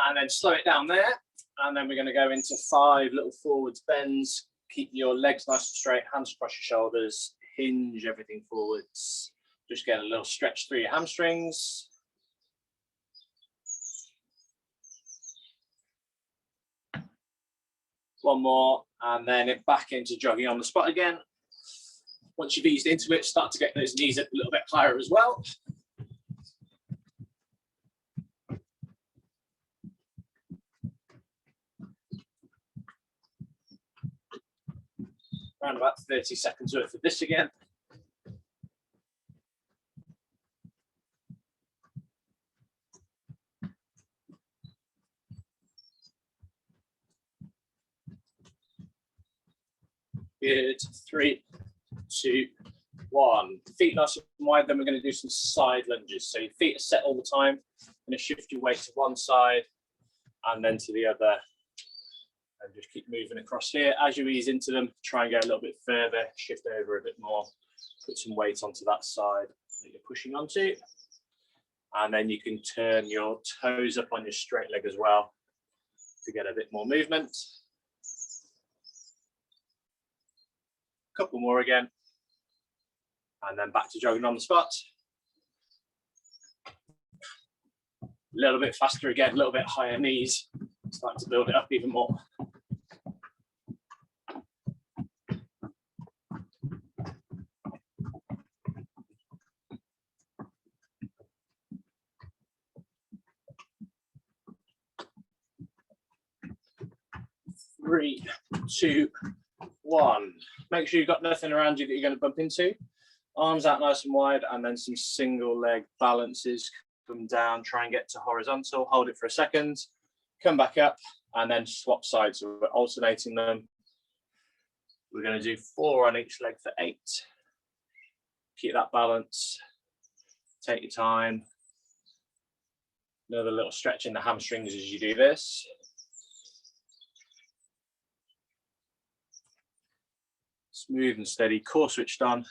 and then slow it down there. And then we're going to go into 5 little forwards bends. Keep your legs nice and straight, hands across your shoulders, hinge everything forwards. Just get a little stretch through your hamstrings. One more, and then back into jogging on the spot again. Once you've eased into it, start to get those knees up a little bit higher as well. Around about 30 seconds worth of this again. Good. 3, 2, 1. Feet nice and wide, then we're going to do some side lunges. So your feet are set all the time. You're going to shift your weight to one side and then to the other. And just keep moving across here. As you ease into them, try and go a little bit further, shift over a bit more, put some weight onto that side that you're pushing onto. And then you can turn your toes up on your straight leg as well to get a bit more movement. Couple more again. And then back to jogging on the spot. A little bit faster again, a little bit higher knees. Starting to build it up even more. Three, 2, 1. Make sure you've got nothing around you that you're going to bump into. Arms out nice and wide, and then some single leg balances. Come down, try and get to horizontal, hold it for a second, come back up, and then swap sides. So we're alternating them. We're going to do 4 on each leg for 8. Keep that balance. Take your time. Another little stretch in the hamstrings as you do this. Smooth and steady, core switched on.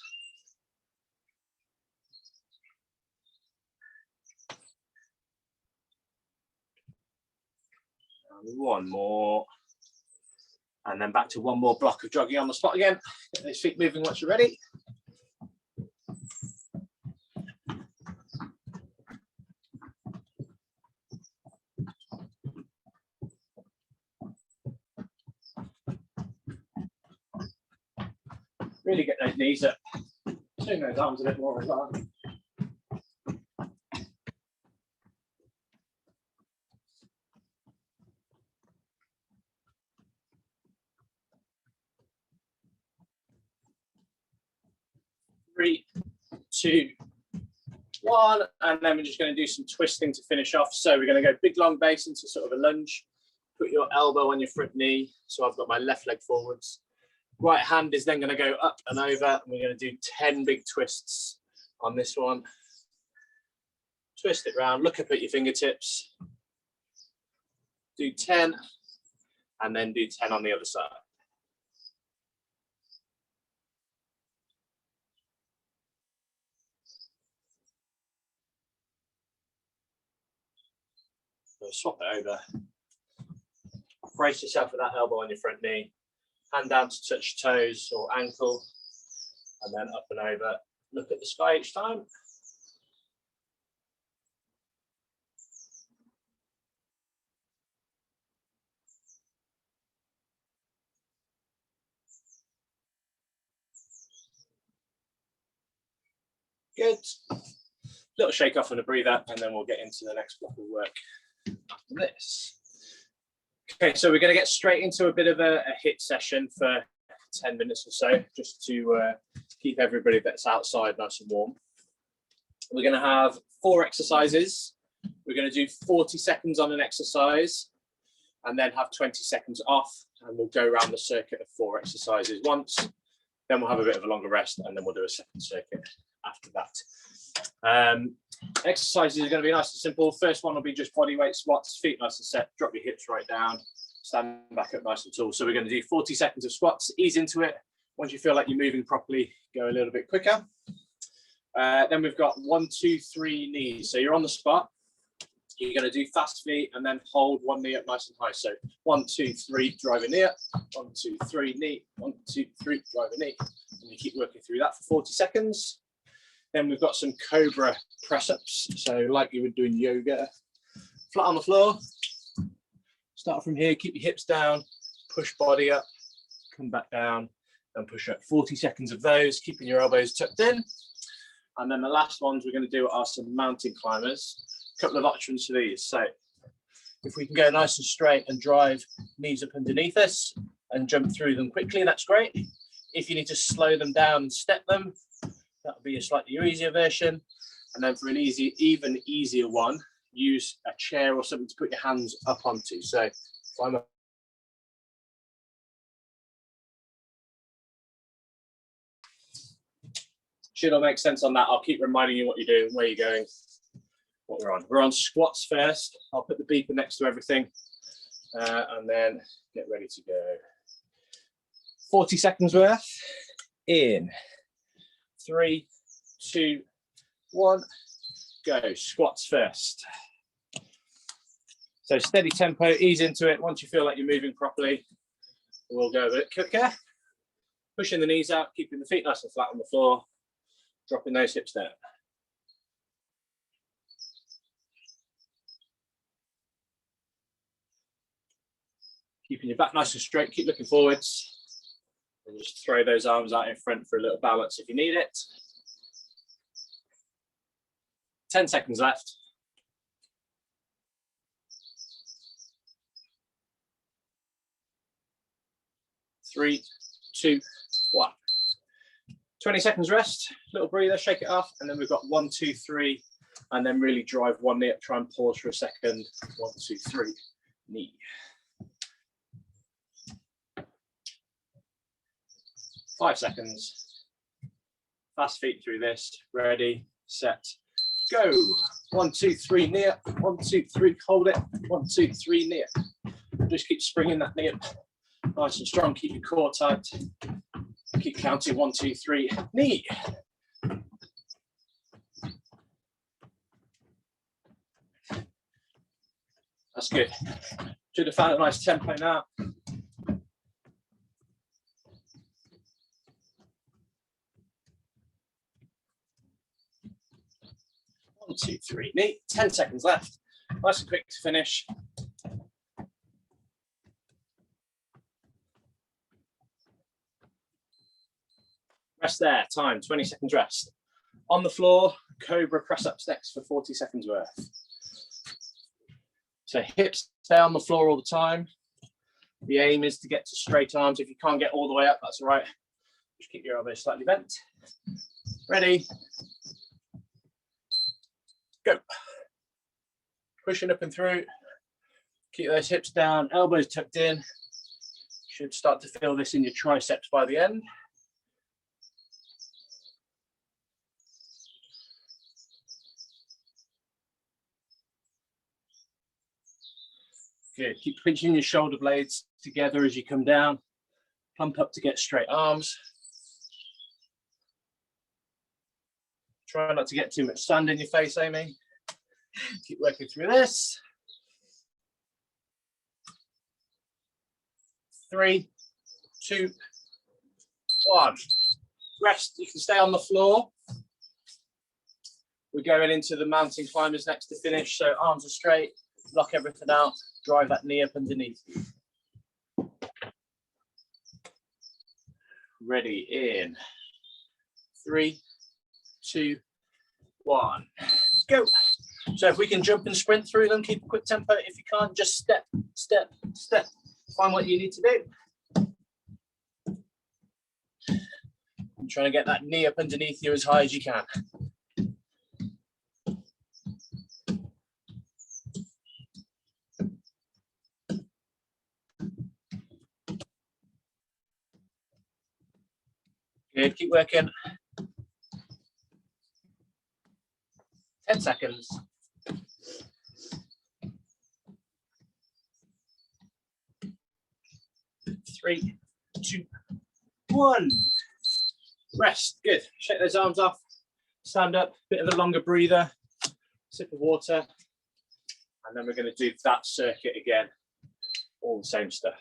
And one more. And then back to one more block of jogging on the spot again. Get those feet moving once you're ready. Really get those knees up. Swing those arms a bit more as well. Three, 2, 1, and then we're just going to do some twisting to finish off. So we're going to go big long base into sort of a lunge. Put your elbow on your front knee. So I've got my left leg forwards. Right hand is then going to go up and over, and we're going to do 10 big twists on this one. Twist it round, look up at your fingertips. Do 10, and then do 10 on the other side. So swap it over. Brace yourself with that elbow on your front knee. Hand down to touch toes or ankle, and then up and over. Look at the sky each time. Good. Little shake off and a breather, and then we'll get into the next block of work after this. Okay, so we're going to get straight into a bit of a HIIT session for 10 minutes or so, just to keep everybody that's outside nice and warm. We're going to have 4 exercises. We're going to do 40 seconds on an exercise and then have 20 seconds off, and we'll go around the circuit of 4 exercises once. Then we'll have a bit of a longer rest, and then we'll do a second circuit after that. Exercises are going to be nice and simple. First one will be just body weight squats, feet nice and set, drop your hips right down, stand back up nice and tall. So we're going to do 40 seconds of squats, ease into it. Once you feel like you're moving properly, go a little bit quicker. Then we've got 1, 2, 3 knees. So you're on the spot, You're going to do fast feet and then hold one knee up nice and high. So 1, 2, 3, drive a knee up. 1, 2, 3, knee. 1, 2, 3, drive a knee. And you keep working through that for 40 seconds. Then we've got some Cobra Press-Ups. So like you would do in yoga, flat on the floor. Start from here, keep your hips down, push body up, come back down and push up. 40 seconds of those, keeping your elbows tucked in. And then the last ones we're going to do are some mountain climbers. A couple of options for these. So if we can go nice and straight and drive knees up underneath us and jump through them quickly, that's great. If you need to slow them down and step them, that would be a slightly easier version. And then for an even easier one, use a chair or something to put your hands up onto. So if I'm should all make sense on that. I'll keep reminding you what you're doing, where you're going, what we're on. We're on squats first. I'll put the beeper next to everything and then get ready to go. 40 seconds worth in 3, 2, 1, go. Squats first. So steady tempo, ease into it. Once you feel like you're moving properly, we'll go a bit quicker. Pushing the knees out, keeping the feet nice and flat on the floor, dropping those hips down. Keeping your back nice and straight, keep looking forwards. And just throw those arms out in front for a little balance if you need it. 10 seconds left. 3, 2, 1. 20 seconds rest, little breather, shake it off, and then we've got 1, 2, 3, and then really drive one knee up, try and pause for a second. 1, 2, 3, knee. 5 seconds. Fast feet through this. Ready, set, go. 1, 2, 3, knee up. 1, 2, 3, hold it. 1, 2, 3, knee up. Just keep springing that knee up. Nice and strong, keep your core tight. Keep counting 1, 2, 3, knee. That's good. Should have found a nice tempo now. 1, 2, 3, knee. 10 seconds left. Nice and quick to finish. Rest there, time, 20 seconds rest. On the floor, Cobra Press-Ups next for 40 seconds worth. So hips stay on the floor all the time. The aim is to get to straight arms. If you can't get all the way up, that's all right. Just keep your elbows slightly bent. Ready? Go. Pushing up and through. Keep those hips down, elbows tucked in. Should start to feel this in your triceps by the end. Good. Keep pinching your shoulder blades together as you come down. Pump up to get straight arms. Try not to get too much sand in your face, Amy. Keep working through this. 3, 2, 1. Rest. You can stay on the floor. We're going into the mountain climbers next to finish. So arms are straight. Lock everything out. Drive that knee up underneath. Ready, in 3, 2, 1, go. So if we can jump and sprint through them, keep a quick tempo. If you can't, just step, step, step. Find what you need to do. I'm trying to get that knee up underneath you as high as you can. Good, keep working. 10 seconds. 3, 2, 1. Rest, good. Shake those arms off. Stand up, bit of a longer breather. Sip of water. And then we're going to do that circuit again, all the same stuff.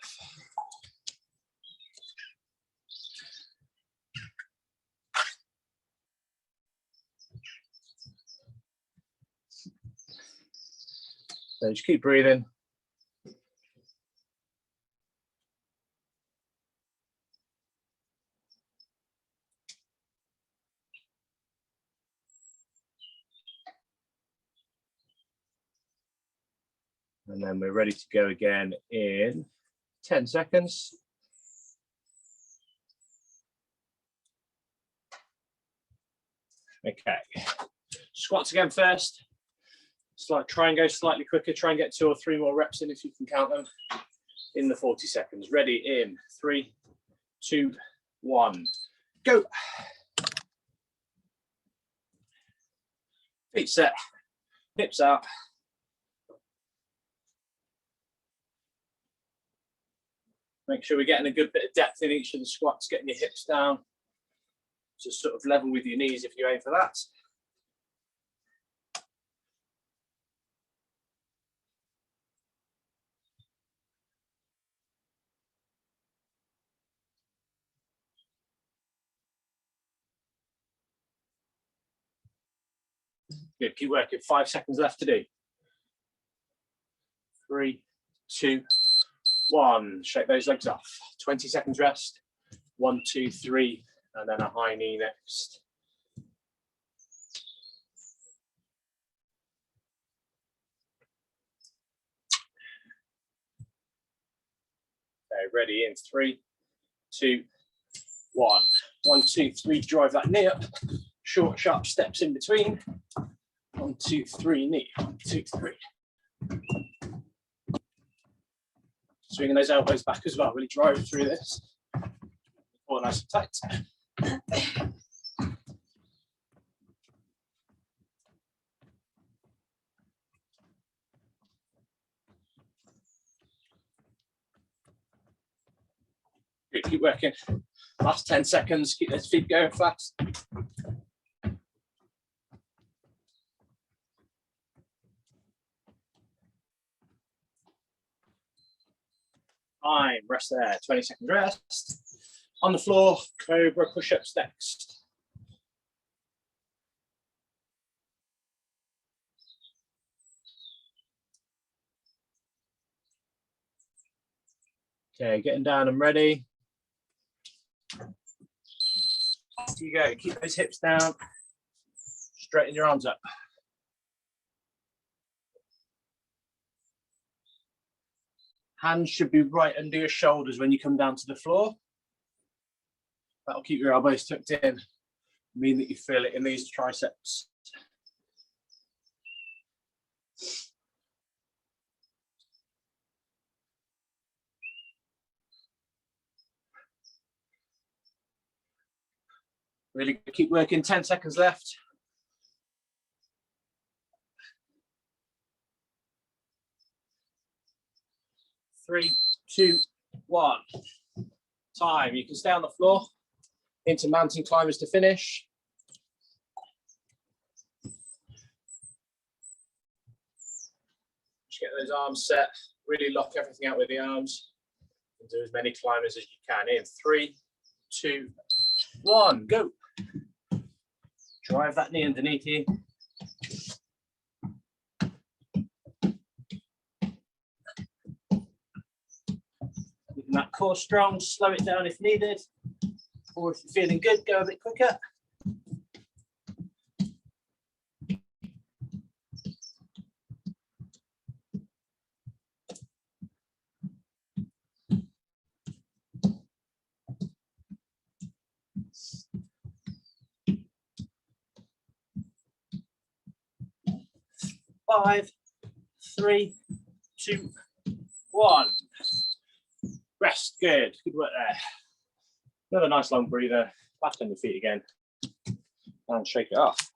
So just keep breathing. And then we're ready to go again in 10 seconds. Okay, squats again first. Try and go slightly quicker. Try and get 2 or 3 more reps in if you can count them in the 40 seconds. Ready in 3, 2, 1, go. Feet set, hips out. Make sure we're getting a good bit of depth in each of the squats, getting your hips down to sort of level with your knees if you aim for that. Good, keep working. 5 seconds left to do. 3, 2, 1. Shake those legs off. 20 seconds rest. 1, 2, 3, and then a high knee next. Okay, ready in 3, 2, 1. 1, 2, 3. Drive that knee up. Short, sharp steps in between. 1, 2, 3, knee. 1, 2, 3. Swinging those elbows back as well. Really drive through this. Core nice and tight. Good, keep working. Last 10 seconds. Keep those feet going fast. Time, rest there, 20 seconds rest. On the floor, Cobra push-ups next. Okay, getting down and ready. Off you go, keep those hips down. Straighten your arms up. Hands should be right under your shoulders when you come down to the floor. That'll keep your elbows tucked in, mean that you feel it in these triceps. Really good. Keep working, 10 seconds left. Three, 2, 1. Time. You can stay on the floor. Into mountain climbers to finish. Just get those arms set. Really lock everything out with the arms. And do as many climbers as you can. In 3, 2, 1. Go. Drive that knee underneath you. Keeping that core strong. Slow it down if needed. Or if you're feeling good, go a bit quicker. Five, 3, 2, 1. Rest. Good. Good work there. Another nice long breather. Back on your feet again. And shake it off.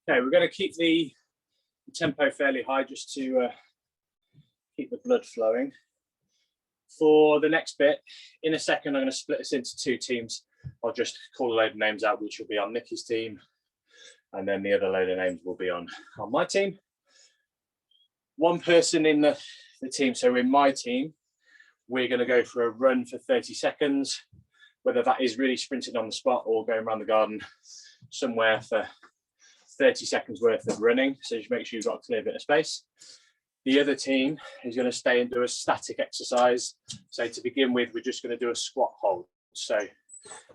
Okay, we're going to keep the tempo fairly high just to keep the blood flowing. For the next bit, in a second, I'm going to split us into 2 teams. I'll just call a load of names out, which will be on Nikki's team, and then the other load of names will be on my team. One person in the team, so in my team, we're going to go for a run for 30 seconds, whether that is really sprinting on the spot or going around the garden somewhere for 30 seconds worth of running. So just make sure you've got a clear bit of space. The other team is going to stay and do a static exercise. So to begin with, we're just going to do a squat hold. So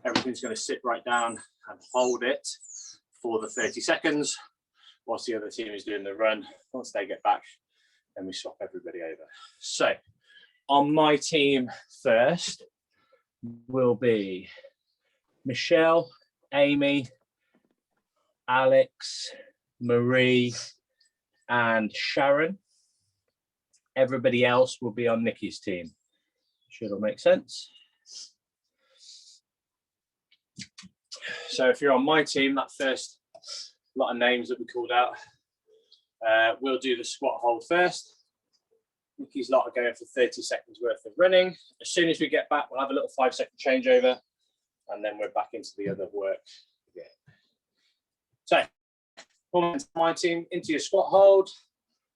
everything's going to sit right down and hold it for the 30 seconds whilst the other team is doing the run. Once they get back, then we swap everybody over. So on my team first will be Michelle, Amy, Alex, Marie, and Sharon. Everybody else will be on Nikki's team. Should all make sense. So if you're on my team, that first lot of names that we called out, we'll do the squat hold first. Nikki's lot are going for 30 seconds worth of running. As soon as we get back, we'll have a little 5-second changeover, and then we're back into the other work again. So, my team into your squat hold.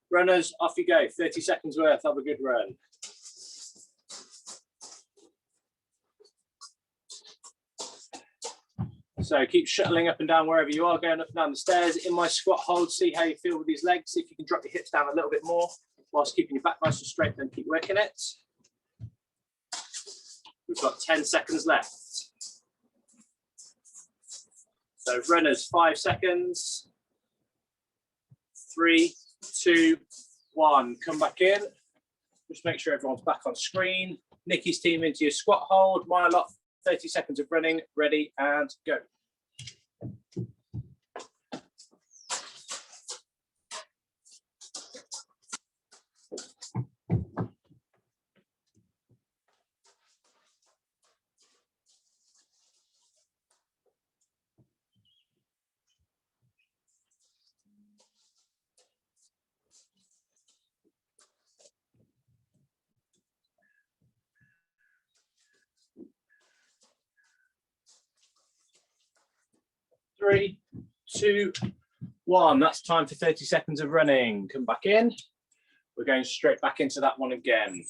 Runners, off you go. 30 seconds worth. Have a good run. So keep shuttling up and down wherever you are, going up and down the stairs. In my squat hold, see how you feel with these legs. See if you can drop your hips down a little bit more whilst keeping your back nice and straight, then keep working it. We've got 10 seconds left. So runners, 5 seconds. 3, 2, 1. Come back in. Just make sure everyone's back on screen. Nikki's team into your squat hold. My lot, 30 seconds of running. Ready and go. Three, 2, 1. That's time for 30 seconds of running. Come back in. We're going straight back into that one again.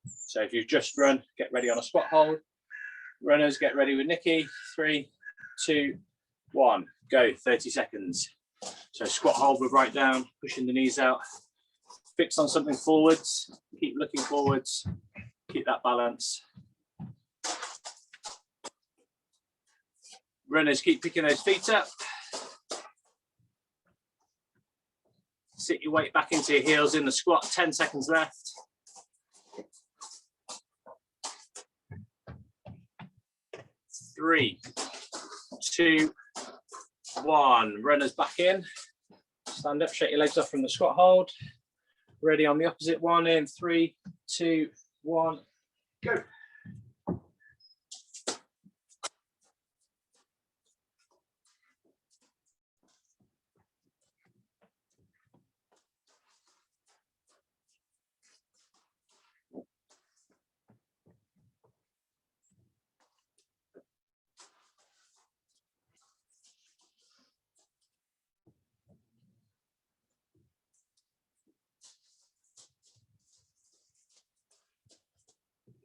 So if you've just run, get ready on a squat hold. Runners, get ready with Nikki. 3, 2, 1. Go. 30 seconds. So squat hold with right down, pushing the knees out. Fix on something forwards. Keep looking forwards. Keep that balance. Runners, keep picking those feet up. Sit your weight back into your heels in the squat. 10 seconds left. 3, 2, 1. Runners back in. Stand up, shake your legs off from the squat hold. Ready on the opposite one in 3, 2, 1, go.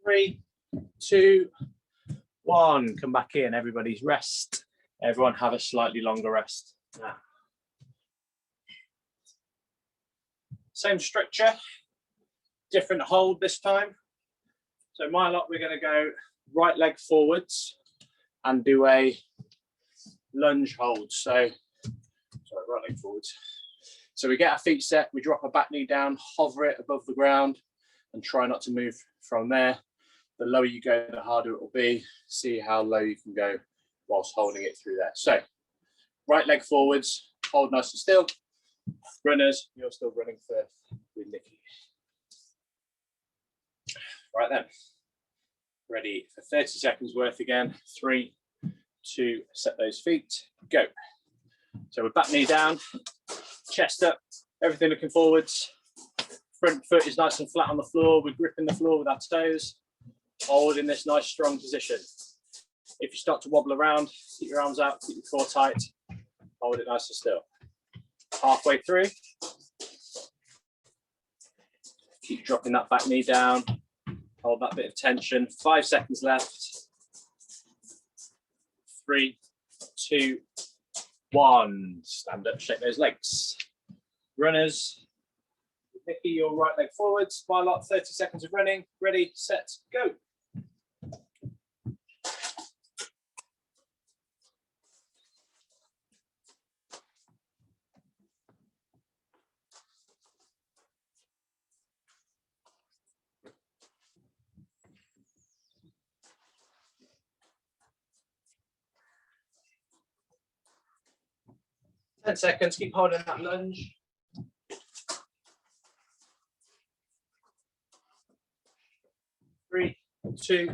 Three, 2, 1. Come back in. Everybody's rest. Everyone have a slightly longer rest. Now, same structure, different hold this time. So my lot, we're going to go right leg forwards and do a lunge hold. So, sorry, right leg forwards. So we get our feet set, we drop our back knee down, hover it above the ground, and try not to move from there. The lower you go, the harder it will be. See how low you can go whilst holding it through there. So right leg forwards, hold nice and still. Runners, you're still running first with Nikki. Right then, ready for 30 seconds worth again. 3, 2, set those feet, go. So we're back knee down, chest up, everything looking forwards. Front foot is nice and flat on the floor. We're gripping the floor with our toes. Hold in this nice strong position. If you start to wobble around, keep your arms out, keep your core tight, hold it nice and still. Halfway through, keep dropping that back knee down, hold that bit of tension. 5 seconds left. 3, 2, 1. Stand up, shake those legs. Runners, Nikki, your right leg forwards. Spy lock, 30 seconds of running. Ready, set, go. 10 seconds, keep holding that lunge. 3, 2,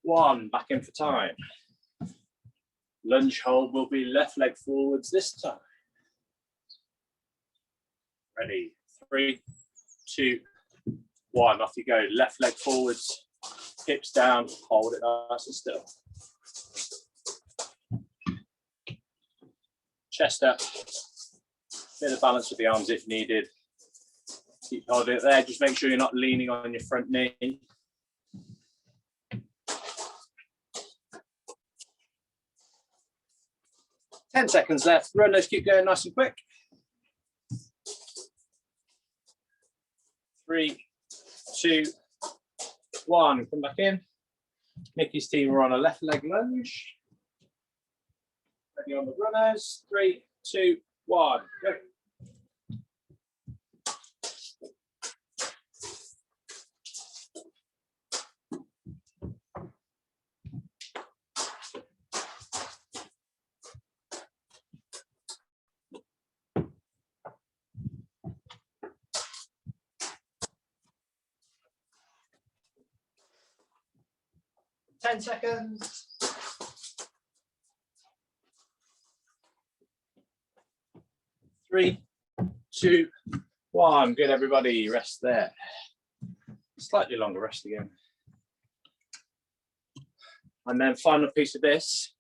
1, back in for time. Lunge hold will be left leg forwards this time. Ready, 3, 2, 1, off you go. Left leg forwards, hips down, hold it nice and still. Chest up, bit of balance with the arms if needed. Keep holding it there, just make sure you're not leaning on your front knee. Ten seconds left, runners keep going nice and quick. 3, 2, 1, come back in. Nikki's team are on a left leg lunge. Ready on the runners, 3, 2, 1, go. Ten seconds. 3, 2, 1. Good, everybody. Rest there. Slightly longer rest again. And then final piece of this,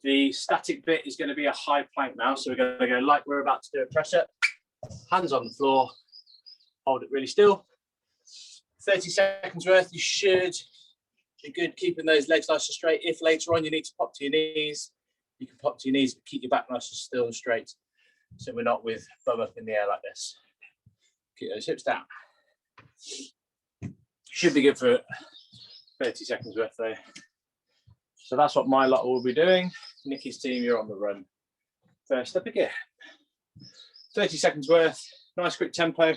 the static bit is going to be a high plank now. So we're going to go like we're about to do a press up. Hands on the floor. Hold it really still. 30 seconds worth. You should be good keeping those legs nice and straight. If later on you need to pop to your knees, you can pop to your knees, but keep your back nice and still and straight. So we're not with bum up in the air like this. Keep those hips down. Should be good for 30 seconds worth though. So that's what my lot will be doing. Nikki's team, you're on the run. First up again. 30 seconds worth, nice quick tempo.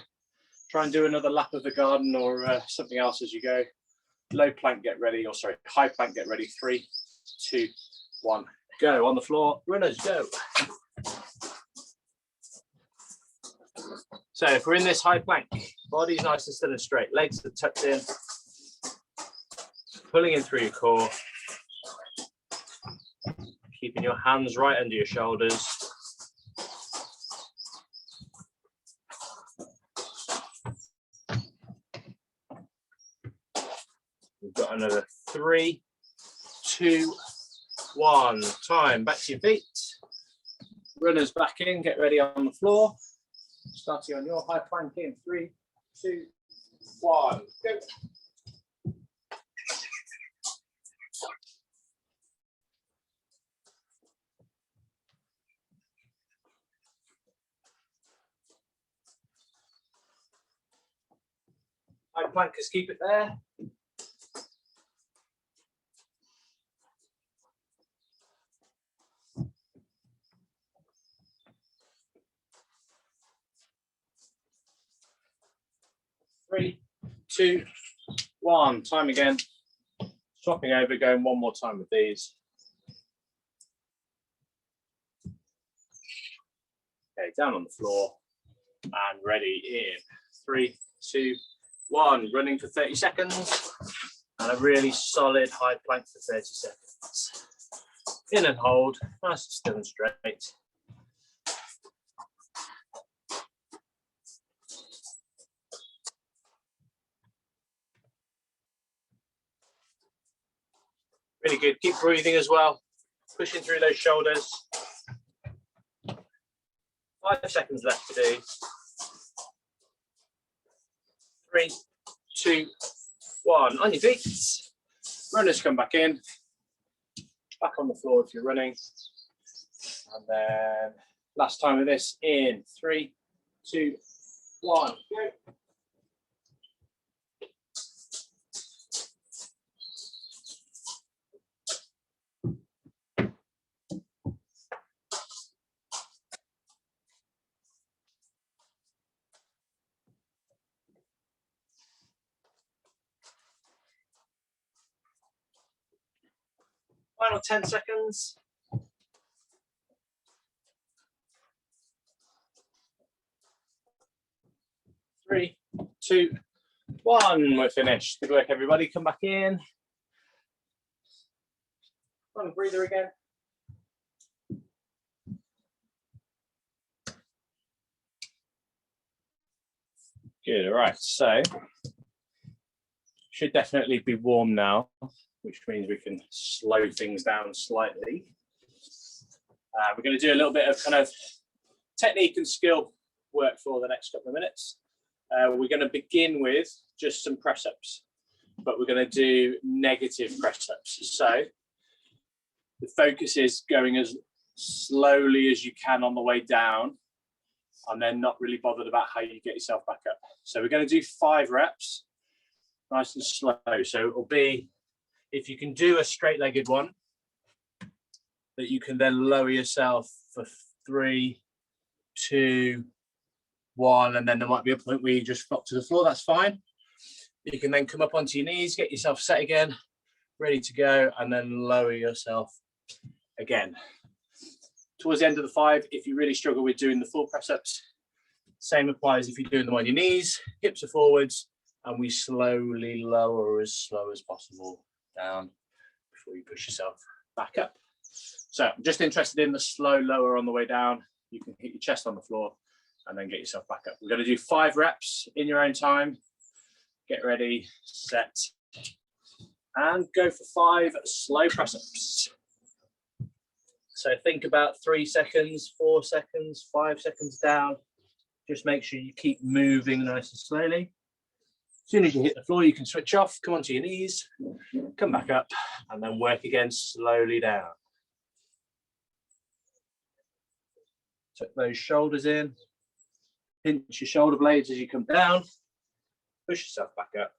Try and do another lap of the garden or something else as you go. Low plank, get ready, or sorry, high plank, get ready. 3, 2, 1, go. On the floor, runners, go. So if we're in this high plank, body's nice and still and straight, legs are tucked in, pulling in through your core, keeping your hands right under your shoulders. We've got another 3, 2, 1. Time, back to your feet. Runners back in, get ready on the floor. Starting on your high plank in 3, 2, 1, go. High plankers, keep it there. Three, 2, 1. Time again. Swapping over, going one more time with these. Okay, down on the floor and ready in 3, 2, 1. Running for 30 seconds and a really solid high plank for 30 seconds. In and hold, nice and still and straight. Really good. Keep breathing as well. Pushing through those shoulders. 5 seconds left to do. 3, 2, 1. On your feet. Runners come back in. Back on the floor if you're running. And then last time with this in 3, 2, 1. Go. Final 10 seconds. 3, 2, 1. We're finished. Good work, everybody. Come back in. Final breather again. Good. All right. So should definitely be warm now, which means we can slow things down slightly. We're going to do a little bit of kind of technique and skill work for the next couple of minutes. We're going to begin with just some press-ups, but we're going to do negative press-ups. So the focus is going as slowly as you can on the way down, and then not really bothered about how you get yourself back up. So we're going to do 5 reps, nice and slow. So it'll be, if you can do a straight-legged one, that you can then lower yourself for 3, 2, 1, and then there might be a point where you just flop to the floor. That's fine. You can then come up onto your knees, get yourself set again, ready to go, and then lower yourself again. Towards the end of the 5, if you really struggle with doing the full press-ups, same applies if you're doing them on your knees, hips are forwards, and we slowly lower as slow as possible down before you push yourself back up. So I'm just interested in the slow lower on the way down. You can hit your chest on the floor and then get yourself back up. We're going to do 5 reps in your own time. Get ready, set, and go for 5 slow press-ups. So think about 3 seconds, 4 seconds, 5 seconds down. Just make sure you keep moving nice and slowly. As soon as you hit the floor, you can switch off, come onto your knees, come back up, and then work again slowly down. Tuck those shoulders in. Pinch your shoulder blades as you come down. Push yourself back up.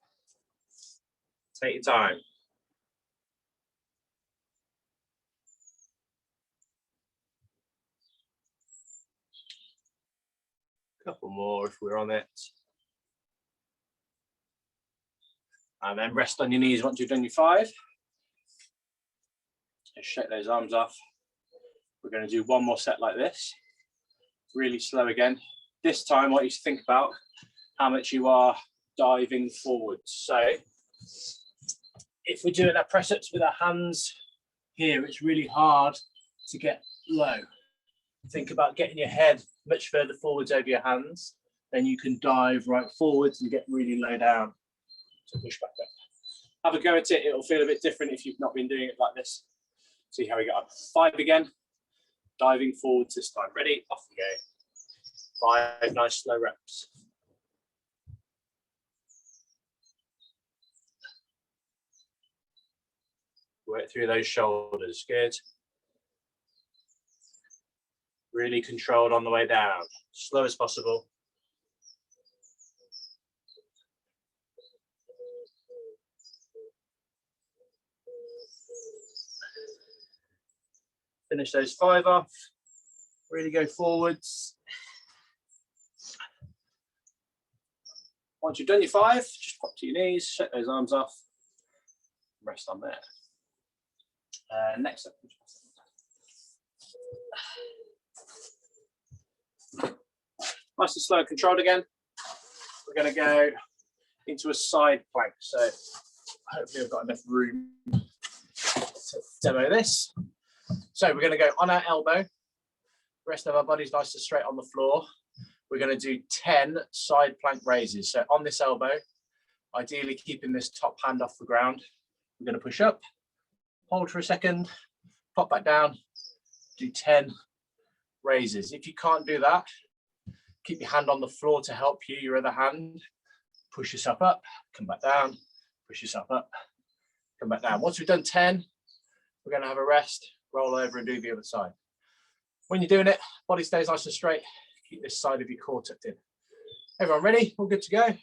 Take your time. Couple more if we're on it. And then rest on your knees once you've done your 5. Just shake those arms off. We're going to do 1 more set like this. Really slow again. This time, I want you to think about how much you are diving forwards. So if we're doing our press-ups with our hands here, it's really hard to get low. Think about getting your head much further forwards over your hands, then you can dive right forwards and get really low down to push back up. Have a go at it. It'll feel a bit different if you've not been doing it like this. See how we go. 5 again. Diving forwards this time. Ready? Off we go. 5 nice slow reps. Work through those shoulders. Good. Really controlled on the way down. Slow as possible. Finish those 5 off. Really go forwards. Once you've done your 5, just pop to your knees, shake those arms off, rest on there. Next up. Nice and slow and controlled again. We're going to go into a side plank. So hopefully I've got enough room to demo this. So we're going to go on our elbow. Rest of our body's nice and straight on the floor. We're going to do 10 side plank raises. So on this elbow, ideally keeping this top hand off the ground, we're going to push up, hold for a second, pop back down, do 10 raises. If you can't do that, keep your hand on the floor to help you, your other hand, push yourself up, come back down, push yourself up, come back down. Once we've done 10, we're going to have a rest, roll over and do the other side. When you're doing it, body stays nice and straight. Keep this side of your core tucked in. Everyone ready? All good to go?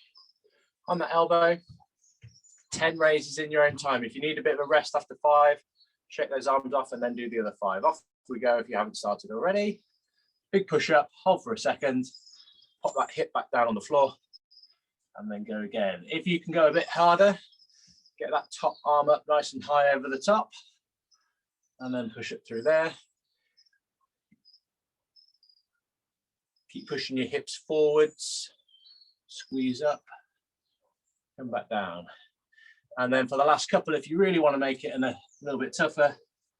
On the elbow, 10 raises in your own time. If you need a bit of a rest after 5, shake those arms off and then do the other 5. Off we go if you haven't started already. Big push up, hold for a second, pop that hip back down on the floor, and then go again. If you can go a bit harder, get that top arm up nice and high over the top, and then push it through there. Keep pushing your hips forwards, squeeze up, come back down. And then for the last couple, if you really want to make it a little bit tougher,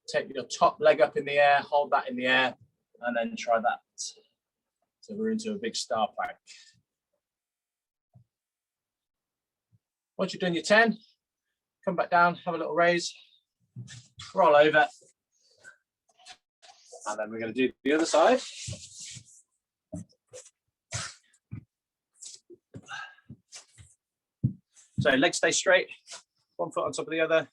take your top leg up in the air, hold that in the air, and then try that. So we're into a big star plank. Once you've done your 10, come back down, have a little raise, roll over, and then we're going to do the other side. So legs stay straight, one foot on top of the other.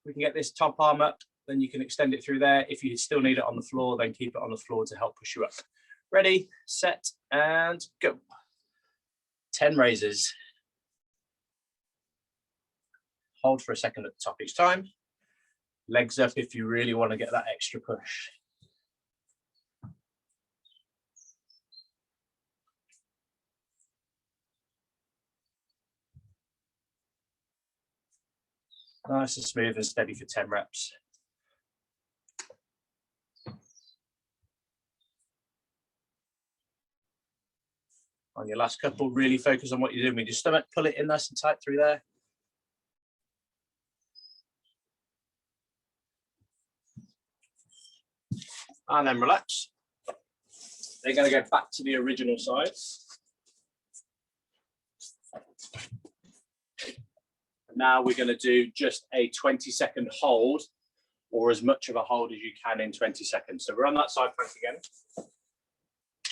We can get this top arm up, then you can extend it through there. If you still need it on the floor, then keep it on the floor to help push you up. Ready, set, and go. 10 raises. Hold for a second at the top each time. Legs up if you really want to get that extra push. Nice and smooth and steady for 10 reps. On your last couple, really focus on what you're doing with your stomach. Pull it in nice and tight through there. And then relax. They're going to go back to the original size. Now we're going to do just a 20-second hold, or as much of a hold as you can in 20 seconds. So we're on that side plank again.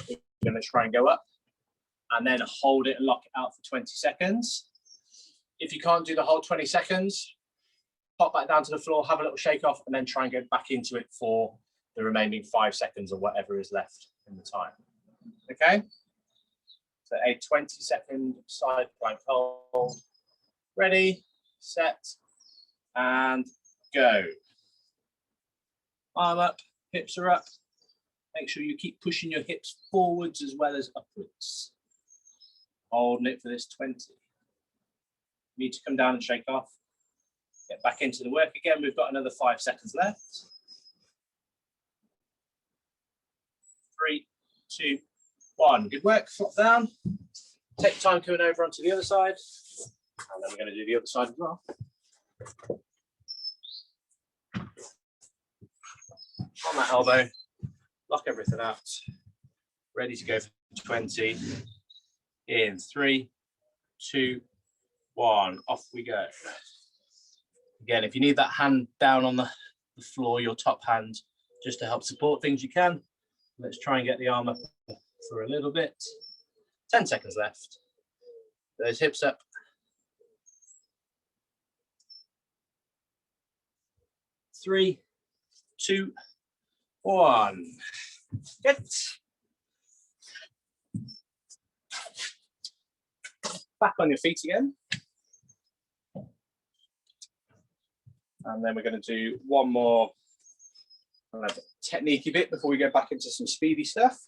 We're going to try and go up and then hold it and lock it out for 20 seconds. If you can't do the whole 20 seconds, pop back down to the floor, have a little shake off, and then try and go back into it for the remaining 5 seconds or whatever is left in the time. Okay? So a 20-second side plank hold. Ready, set, and go. Arm up, hips are up. Make sure you keep pushing your hips forwards as well as upwards. Holding it for this 20. You need to come down and shake off. Get back into the work again. We've got another 5 seconds left. 3, 2, 1. Good work. Flop down. Take time coming over onto the other side. And then we're going to do the other side as well. On that elbow, lock everything out. Ready to go for 20. In 3, 2, 1. Off we go. Again, if you need that hand down on the floor, your top hand, just to help support things, you can. Let's try and get the arm up for a little bit. 10 seconds left. Those hips up. 3, 2, 1. Good. Back on your feet again. And then we're going to do one more technique-y bit before we go back into some speedy stuff.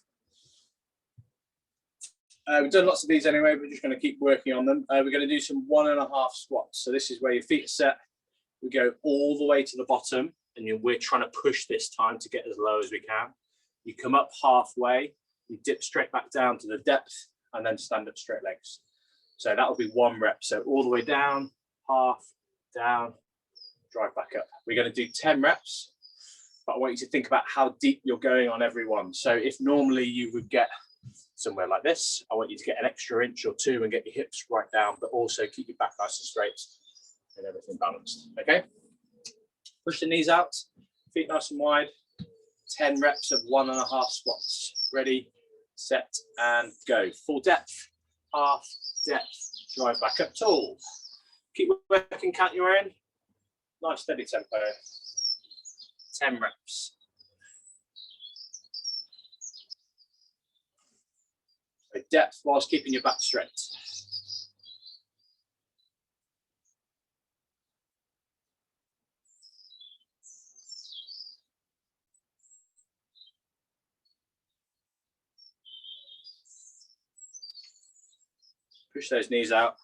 We've done lots of these anyway, but we're just going to keep working on them. We're going to do some 1.5 squats. So this is where your feet are set. We go all the way to the bottom, and we're trying to push this time to get as low as we can. You come up halfway, you dip straight back down to the depth, and then stand up straight legs. So that will be 1 rep. So all the way down, half, down, drive back up. We're going to do 10 reps, but I want you to think about how deep you're going on every one. So if normally you would get somewhere like this, I want you to get an extra inch or 2 and get your hips right down, but also keep your back nice and straight and everything balanced. Okay? Push the knees out, feet nice and wide. 10 reps of 1.5 squats. Ready, set, and go. Full depth, half depth. Drive back up tall. Keep working, count your own. Nice steady tempo. 10 reps. So depth whilst keeping your back straight. Push those knees out.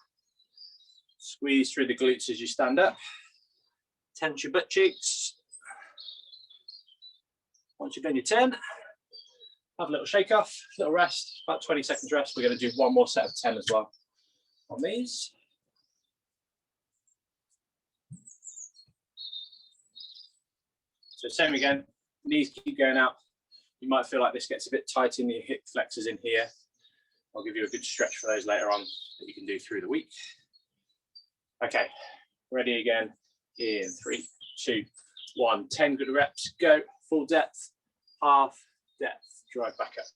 Squeeze through the glutes as you stand up. Tense your butt cheeks. Once you've done your 10, have a little shake off, little rest, about 20 seconds rest. We're going to do one more set of 10 as well on these. So same again, knees keep going out. You might feel like this gets a bit tight in your hip flexors in here. I'll give you a good stretch for those later on that you can do through the week. Okay, ready again in 3, 2, 1. 10 good reps, go. Full depth, half depth, drive back up.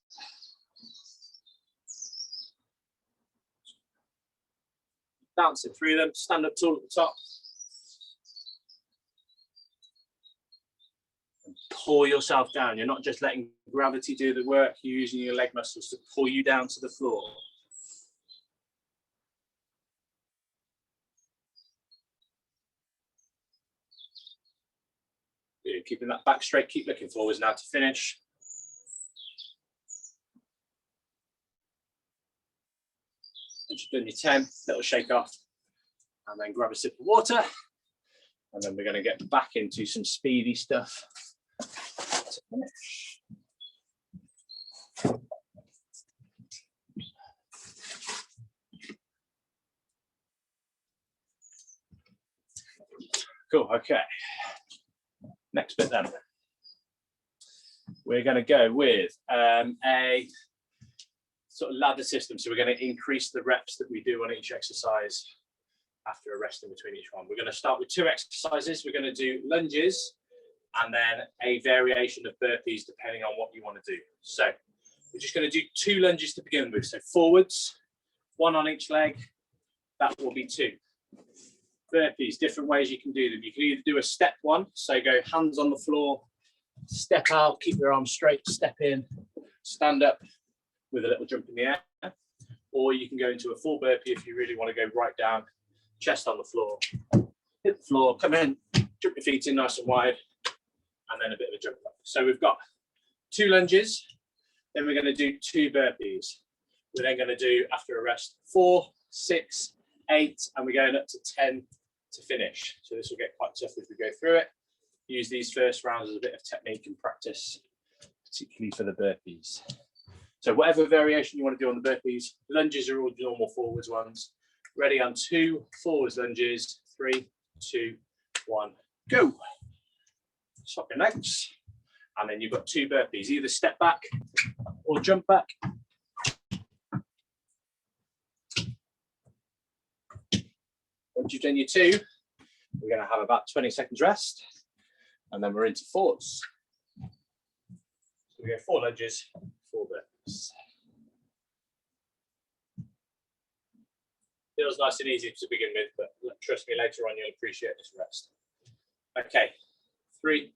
Bouncing through them, stand up tall at the top. And pull yourself down. You're not just letting gravity do the work, you're using your leg muscles to pull you down to the floor. Good. Keeping that back straight, keep looking forwards now to finish. Once you've done your 10, little shake off, and then grab a sip of water. And then we're going to get back into some speedy stuff to finish. Cool, okay. Next bit then. We're going to go with a sort of ladder system. So we're going to increase the reps that we do on each exercise after a rest in between each one. We're going to start with 2 exercises. We're going to do lunges and then a variation of burpees depending on what you want to do. So we're just going to do 2 lunges to begin with. So forwards, 1 on each leg. That will be 2. Burpees, different ways you can do them. You can either do a step 1, so go hands on the floor, step out, keep your arms straight, step in, stand up with a little jump in the air. Or you can go into a full burpee if you really want to go right down, chest on the floor, hit the floor, come in, jump your feet in nice and wide, and then a bit of a jump up. So we've got 2 lunges, then we're going to do 2 burpees. We're then going to do, after a rest, 4, 6, 8, and we're going up to 10 to finish. So this will get quite tough as we go through it. Use these first rounds as a bit of technique and practice, particularly for the burpees. So whatever variation you want to do on the burpees, lunges are all normal forwards ones. Ready on 2 forwards lunges, 3, 2, 1, go. Swap your legs. And then you've got 2 burpees, either step back or jump back. Once you've done your 2, we're going to have about 20 seconds rest, and then we're into forwards. So we go 4 lunges, 4 burpees. Feels nice and easy to begin with, but trust me, later on you'll appreciate this rest. Okay, 3,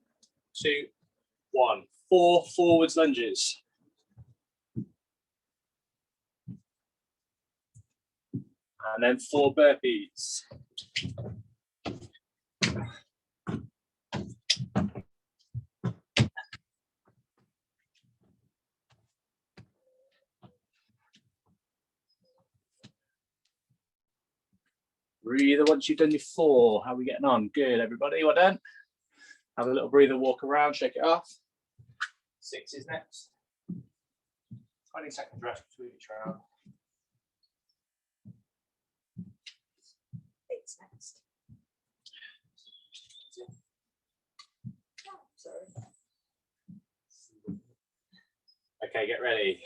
2, 1. 4 forwards lunges. And then 4 burpees. Breather once you've done your 4. How are we getting on? Good, everybody, well done. Have a little breather, walk around, shake it off. 6 is next. 20 seconds rest between each round. 8's next. Oh, sorry. Okay, get ready.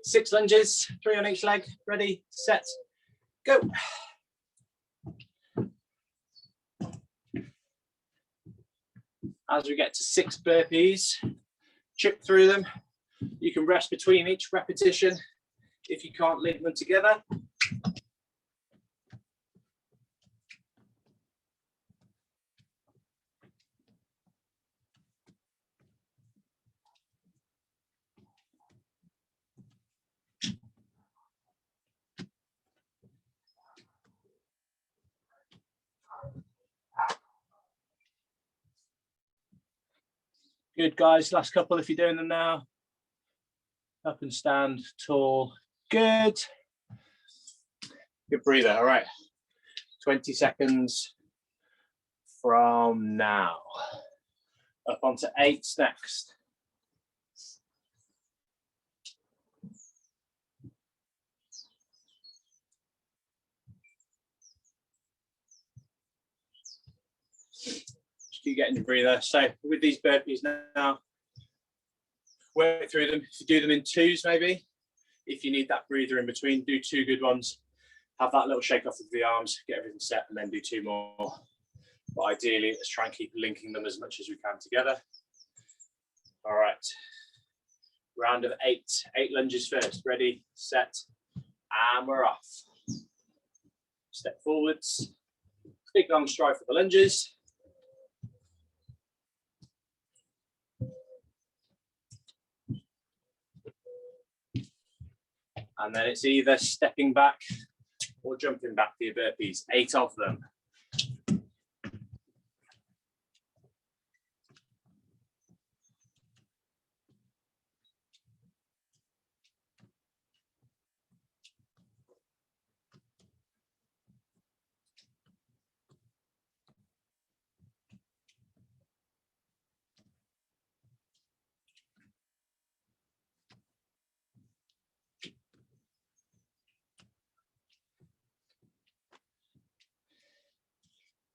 6 lunges, 3 on each leg. Ready, set, go. As we get to 6 burpees, chip through them. You can rest between each repetition if you can't link them together. Good, guys. Last couple if you're doing them now. Up and stand tall. Good. Good breather. All right. 20 seconds from now. Up onto 8s next. Keep getting your breather. So with these burpees now, work through them. If you do them in 2s, maybe, if you need that breather in between, do 2 good ones. Have that little shake off of the arms, get everything set, and then do 2 more. But ideally, let's try and keep linking them as much as we can together. All right. Round of 8. 8 lunges first. Ready, set, and we're off. Step forwards. Big long stride for the lunges. And then it's either stepping back or jumping back for your burpees. 8 of them.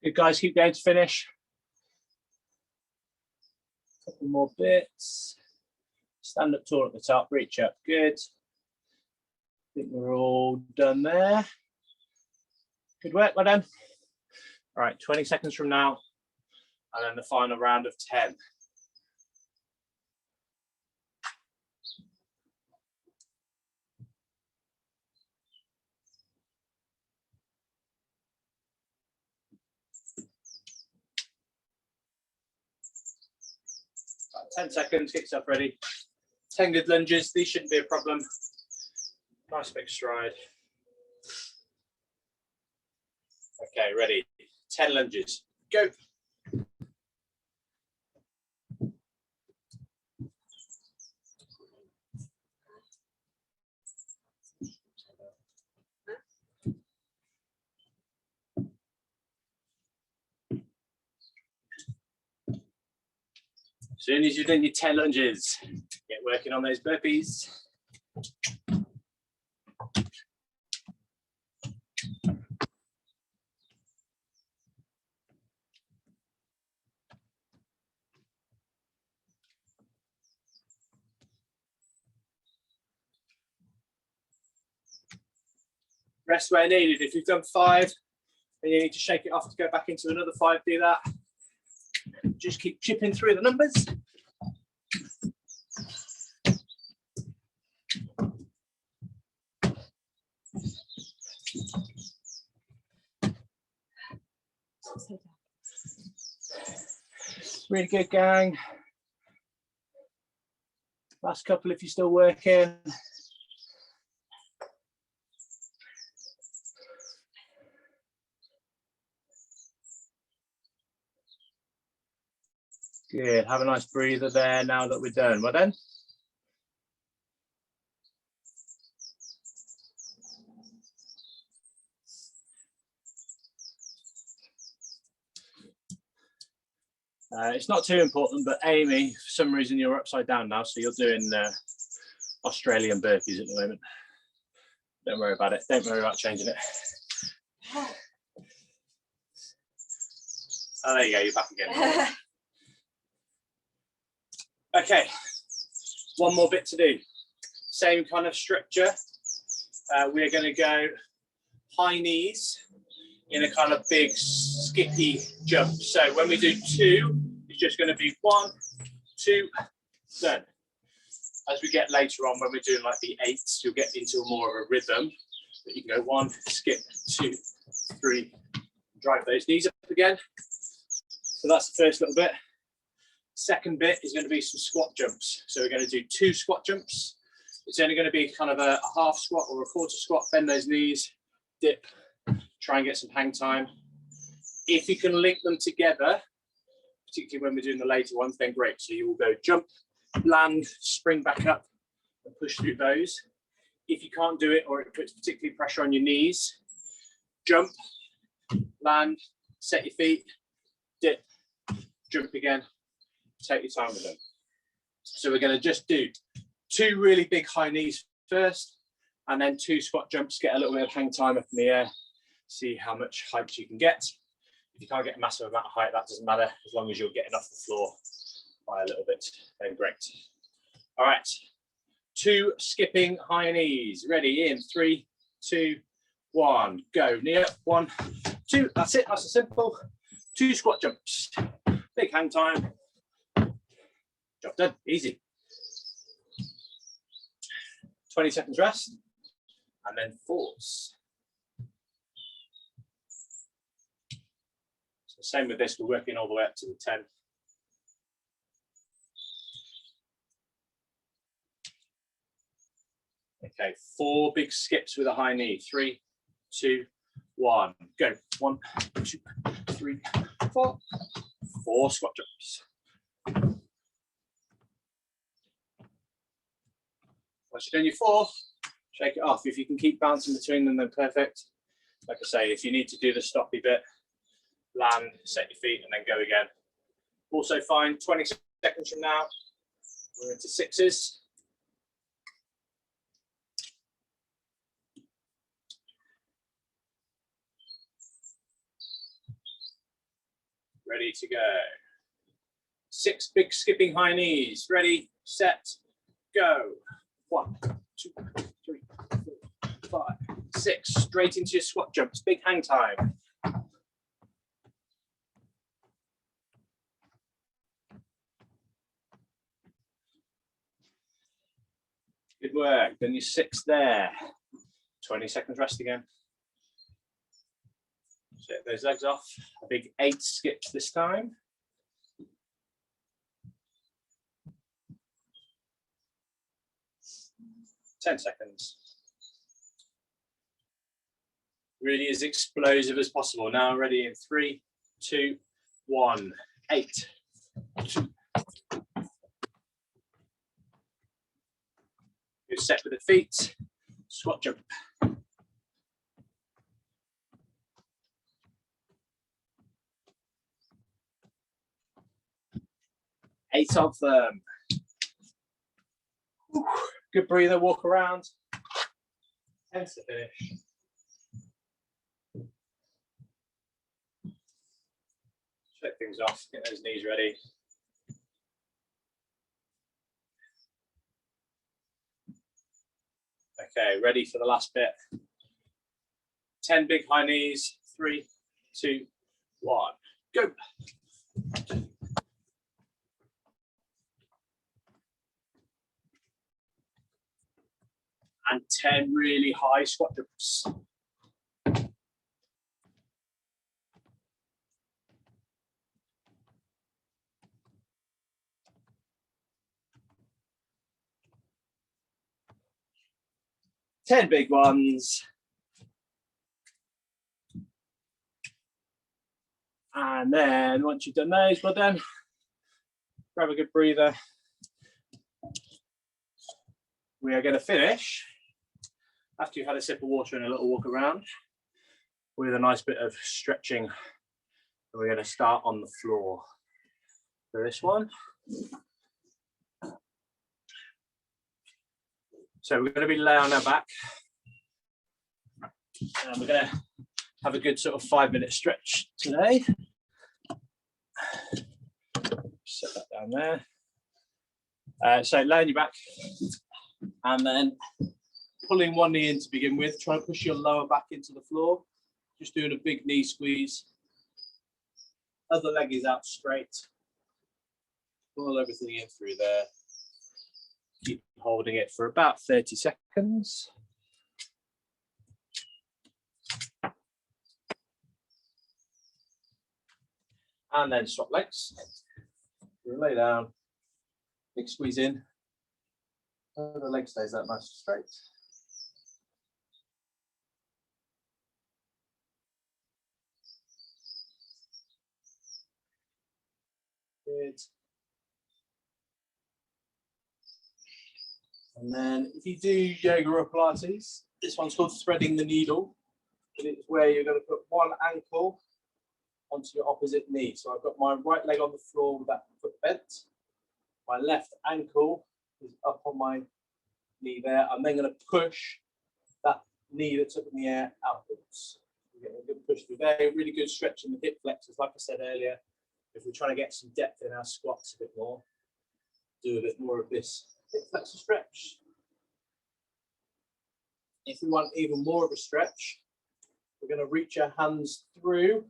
Good, guys, keep going to finish. Couple more bits. Stand up tall at the top, reach up. Good. I think we're all done there. Good work, well done. All right, 20 seconds from now, and then the final round of 10. About 10 seconds, get yourself ready. 10 good lunges, these shouldn't be a problem. Nice big stride. Okay, ready. 10 lunges, go. As soon as you've done your 10 lunges, get working on those burpees. Rest where needed. If you've done 5 and you need to shake it off to go back into another 5, do that. Just keep chipping through the numbers. Really good, gang. Last couple if you're still working. Good, have a nice breather there now that we're done. Well done. It's not too important, but Amy, for some reason you're upside down now, so you're doing Australian burpees at the moment. Don't worry about it. Don't worry about changing it. Oh, there you go, you're back again. Okay, one more bit to do. Same kind of structure. We're going to go high knees in a kind of big skippy jump. So when we do 2, you just going to be 1, 2, done. As we get later on, when we're doing like the 8s, you'll get into more of a rhythm. But you can go 1, skip, 2, 3, drive those knees up again. So that's the first little bit. Second bit is going to be some squat jumps. So we're going to do 2 squat jumps. It's only going to be kind of a half squat or a quarter squat. Bend those knees, dip, try and get some hang time. If you can link them together, particularly when we're doing the later ones, then great. So you will go jump, land, spring back up and push through those. If you can't do it, or it puts particularly pressure on your knees, jump, land, set your feet, dip, jump again, take your time with them. So we're going to just do 2 really big high knees first, and then 2 squat jumps, get a little bit of hang time up in the air, see how much height you can get. If you can't get a massive amount of height, that doesn't matter, as long as you're getting off the floor by a little bit, then great. All right, 2 skipping high knees. Ready, in 3, 2, 1, go. Knee up, 1, 2, that's it, that's a simple. 2 squat jumps, big hang time. Job done, easy. 20 seconds rest, and then force. So same with this, we're working all the way up to the 10. Okay, 4 big skips with a high knee. 3, 2, 1, go. 1, 2, 3, 4. 4 squat jumps. Once you've done your 4, shake it off. If you can keep bouncing between them, then perfect. Like I say, if you need to do the stoppy bit, land, set your feet, and then go again. Also fine. 20 seconds from now, we're into 6s. Ready to go. 6 big skipping high knees. Ready, set, go. 1, 2, 3, 4, 5, 6. Straight into your squat jumps. Big hang time. Good work. Then your 6 there. 20 seconds rest again. Shake those legs off. A big 8 skips this time. 10 seconds. Really as explosive as possible. Now ready in 3, 2, 1, 8. 2. Good set with the feet. Squat jump. 8 of them. Good breather, walk around. 10 to finish. Shake things off, get those knees ready. Okay, ready for the last bit. 10 big high knees. 3, 2, 1, go. And 10 really high squat jumps. Ten big ones. And then once you've done those, well done. Grab a good breather. We are going to finish, after you've had a sip of water and a little walk around, with a nice bit of stretching. We're going to start on the floor for this one. So we're going to be laying on our back, and we're going to have a good sort of 5-minute stretch today. Set that down there. So lay on your back, and then pulling one knee in to begin with. Try and push your lower back into the floor. Just doing a big knee squeeze. Other leg is out straight. pull everything in through there. Keep holding it for about 30 seconds. And then swap legs. Lay down, big squeeze in. So the leg stays that nice and straight. Good. And then if you do yoga or Pilates, this one's called threading the needle. And it's where you're going to put one ankle onto your opposite knee. So I've got my right leg on the floor with that foot bent. My left ankle is up on my knee there. I'm then going to push that knee that's up in the air outwards. You're getting a good push through there. Really good stretch in the hip flexors. Like I said earlier, if we're trying to get some depth in our squats a bit more, do a bit more of this hip flexor stretch. If we want even more of a stretch, we're going to reach our hands through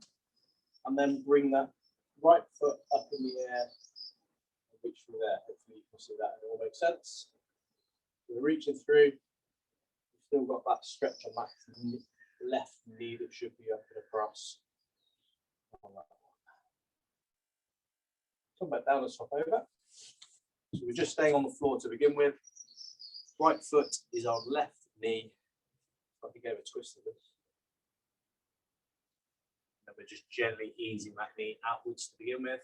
and then bring that right foot up in the air and reach through there. Hopefully you can see that, it all makes sense. We're reaching through, we've still got that stretch on that left knee that should be up and across. Come back down and swap over. So we're just staying on the floor to begin with. Right foot is our left knee. I think I gave a twist of this. And we're just gently easing that knee outwards to begin with.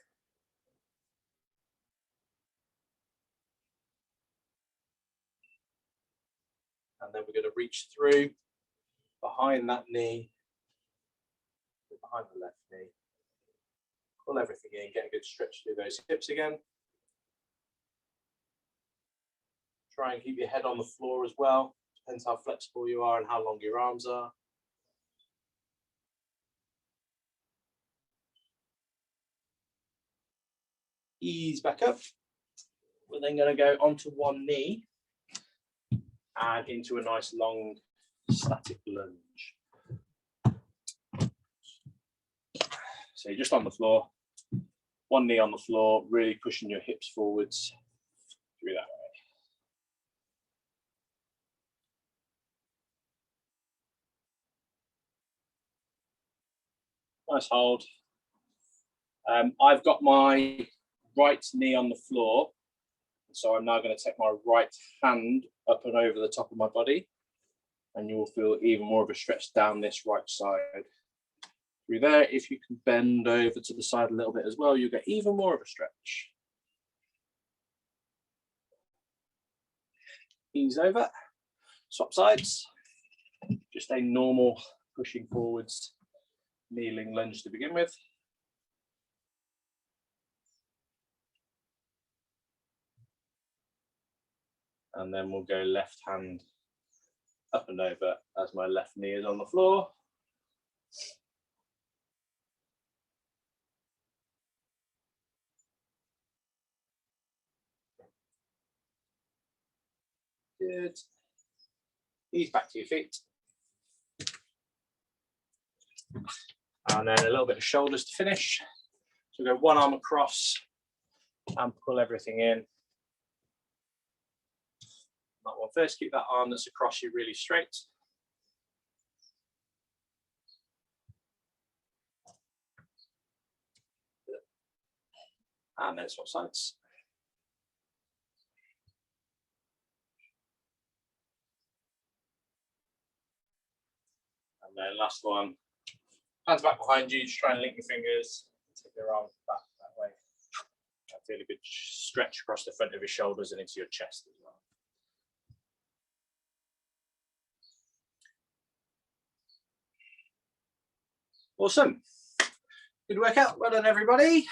And then we're going to reach through behind that knee, behind the left knee. Pull everything in, get a good stretch through those hips again. Try and keep your head on the floor as well. Depends how flexible you are and how long your arms are. Ease back up. We're then going to go onto one knee and into a nice long static lunge. So you're just on the floor, one knee on the floor, really pushing your hips forwards through that way. Nice hold. I've got my right knee on the floor, so I'm now going to take my right hand up and over the top of my body, and you will feel even more of a stretch down this right side. Through there, if you can bend over to the side a little bit as well, you'll get even more of a stretch. Ease over, swap sides, just a normal pushing forwards, kneeling lunge to begin with. And then we'll go left hand up and over as my left knee is on the floor. Good. Ease back to your feet. And then a little bit of shoulders to finish. So go one arm across and pull everything in. That one first, keep that arm that's across you really straight. And then swap sides. And then last one, hands back behind you, just try and link your fingers, take your arms back that way. I feel a good stretch across the front of your shoulders and into your chest as well. Awesome. Good workout. Well done, everybody.